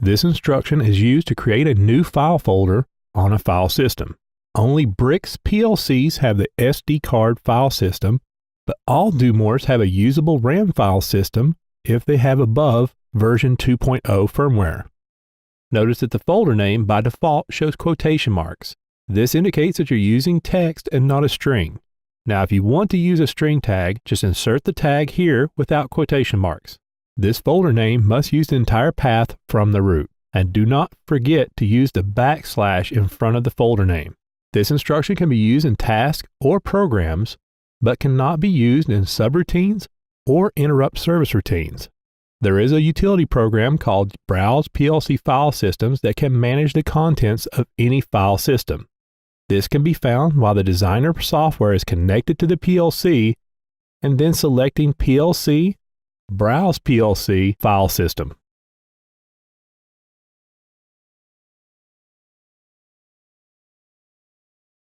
This instruction is used to create a new file folder on a file system. Only BRX PLCs have the SD card file system, but all DoMores have a usable RAM file system if they have above version 2.0 firmware. Notice that the folder name by default shows quotation marks. This indicates that you're using text and not a string. Now, if you want to use a string tag, just insert the tag here without quotation marks. This folder name must use the entire path from the root. And do not forget to use the backslash in front of the folder name. This instruction can be used in tasks or programs, but cannot be used in subroutines or interrupt service routines. There is a utility program called Browse PLC File Systems that can manage the contents of any file system. This can be found while the designer software is connected to the PLC and then selecting PLC, Browse PLC File System.